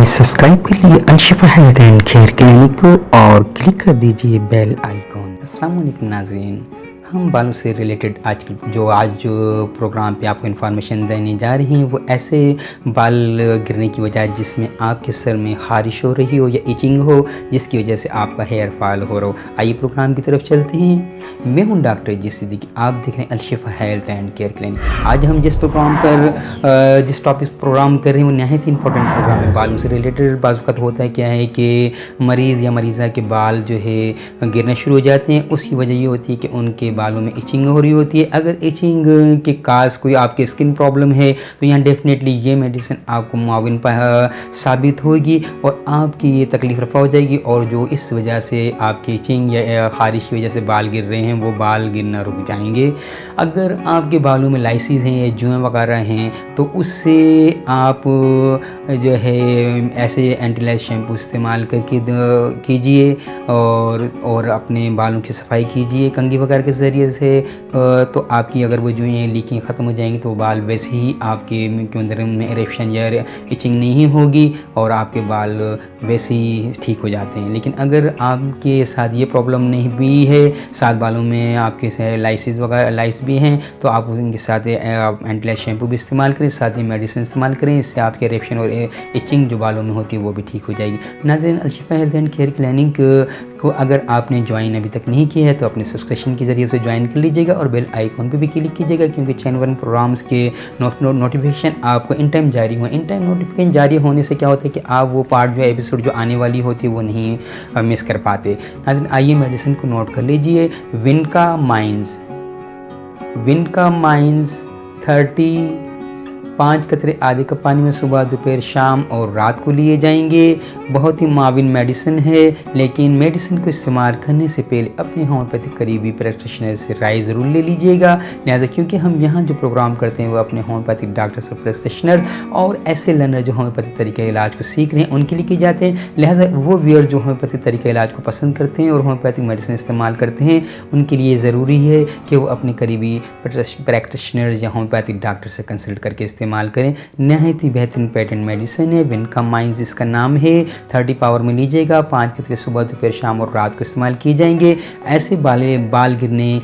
Subscribe कर लिए Alshifa health and care clinic को और क्लिक कर दीजिए बेल आइकॉन। अस्सलाम वालेकुम नाज़रीन, हम बालों से रिलेटेड आज जो प्रोग्राम पे आपको इन्फॉर्मेशन देने जा रही हैं वो ऐसे बाल गिरने की वजह जिसमें आपके सर में ख़ारिश हो रही हो या इचिंग हो जिसकी वजह से आपका हेयर फॉल हो रहा हो। आइए प्रोग्राम की तरफ चलते हैं। मैं हूं डॉक्टर जी सिद्दीकी, आप देख रहे हैं Alshifa health and care clinic. आज हम जिस टॉपिक प्रोग्राम कर रहे हैं वो नहायत इंपॉर्टेंट प्रोग्राम है। बालों से रिलेटेड बाज़ होता है क्या है कि मरीज़ या मरीज़ा के बाल जो है गिरना शुरू हो जाते हैं। उसकी वजह ये होती है कि उनके बालों में इचिंग हो रही होती है। अगर इचिंग के काज कोई आपके स्किन प्रॉब्लम है तो यहाँ डेफिनेटली ये मेडिसिन आपको मुआविन साबित होगी और आपकी ये तकलीफ़ रफ़ा हो जाएगी। और जो इस वजह से आपकी इचिंग या ख़ारिश की वजह से बाल गिर रहे हैं वो बाल गिरना रुक जाएंगे। अगर आपके बालों में लाइसिस हैं या जुएँ वगैरह हैं तो उससे आप जो है ऐसे एंटीलाइज शैम्पू इस्तेमाल करके कीजिए और अपने बालों की सफाई कीजिए कंघी वगैरह के ज़रिए से। तो आपकी अगर वो जुएँ लीकें ख़त्म हो जाएंगी तो बाल वैसे ही आपके अंदर में इरेप्शन या इचिंग नहीं होगी और आपके बाल वैसे ही ठीक हो जाते हैं। लेकिन अगर आपके साथ ये प्रॉब्लम नहीं भी है, साथ बालों में आपके लाइसिस वगैरह लाइस भी हैं, तो आप उनके साथ एंटीलाइज शैम्पू भी इस्तेमाल करें, साथ ही मेडिसिन इस्तेमाल करें। इससे आपके इरेप्शन और इचिंग जो बालों में होती है वो भी ठीक हो जाएगी। नाज़रीन, Alshifa health and care clinic को अगर आपने ज्वाइन अभी तक नहीं किया है तो अपने सब्सक्रिप्शन के ज़रिए से ज्वाइन कर लीजिएगा और बेल आइकॉन पे भी क्लिक कीजिएगा, क्योंकि चैनल 1 प्रोग्राम्स के नोटिफिकेशन आपको इन टाइम जारी हुए। इन टाइम नोटिफिकेशन जारी होने से क्या होता है कि आप वो पार्ट जो एपिसोड जो आने वाली होती है वो नहीं मिस कर पाते। नाज़रीन, आइए मेडिसिन को नोट कर लीजिए। विनका माइंस 5 कतरे आधे कप पानी में सुबह दोपहर शाम और रात को लिए जाएंगे। बहुत ही माविन मेडिसिन है, लेकिन मेडिसिन को इस्तेमाल करने से पहले अपने होम्योपैथिक करीबी प्रैक्टिशनर से राय ज़रूर ले लीजिएगा। लिहाजा क्योंकि हम यहाँ जो प्रोग्राम करते हैं वो अपने होम्योपैथिक डॉक्टर्स और प्रैक्टिशनर और ऐसे लर्नर जो होम्योपैथिक तरीके इलाज को सीख रहे हैं उनके लिए किए जाते हैं। लिहाजा वो व्यूअर जो होम्योपैथिक तरीके इलाज को पसंद करते हैं और होम्योपैथिक मेडिसिन इस्तेमाल करते हैं उनके लिए ज़रूरी है कि वो अपने करीबी प्रैक्टिशनर या होम्योपैथिक डॉक्टर से कंसल्ट करके इस्तेमाल करें। नहायत ही बेहतरीन पेटेंट मेडिसिन है। विनका माइंस इसका नाम है। 30 पावर में लीजिएगा। 5 कतरे सुबह दोपहर शाम और रात को इस्तेमाल किए जाएंगे। ऐसे बाल गिरने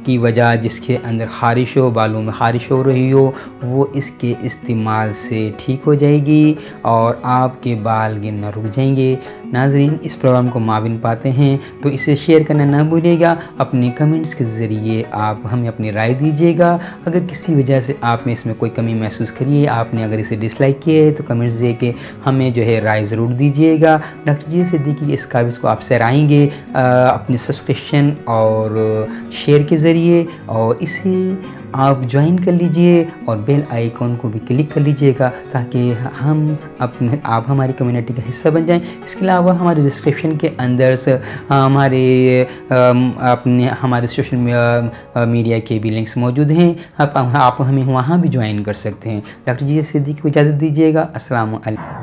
की वजह जिसके अंदर ख़ारिश हो, बालों में ख़ारिश हो रही हो, वो इसके इस्तेमाल से ठीक हो जाएगी और आपके बाल गिरना रुक जाएंगे। नाज़रीन, इस प्रोग्राम को माविन पाते हैं तो इसे शेयर करना ना भूलिएगा। अपने कमेंट्स के ज़रिए आप हमें अपनी राय दीजिएगा। अगर किसी वजह से आप में इसमें कोई कमी महसूस करिए, आपने अगर इसे डिसलाइक किया है तो कमेंट्स दे के हमें जो है राय ज़रूर दीजिएगा। डॉक्टर जी सिद्दीकी इस काबिज़ को आप सराहेंगे अपने सब्सक्रिप्शन और शेयर के ज़रिए, और इसे आप ज्वाइन कर लीजिए और बेल आइकॉन को भी क्लिक कर लीजिएगा ताकि आप हमारी कम्युनिटी का हिस्सा बन जाएं। इसके अलावा हमारे डिस्क्रिप्शन के अंदर हमारे सोशल मीडिया के भी लिंक्स मौजूद हैं। आप हमें वहाँ भी ज्वाइन कर सकते हैं। डॉक्टर जी सिद्दीकी को इजाज़त दीजिएगा। अस्सलाम वालेकुम।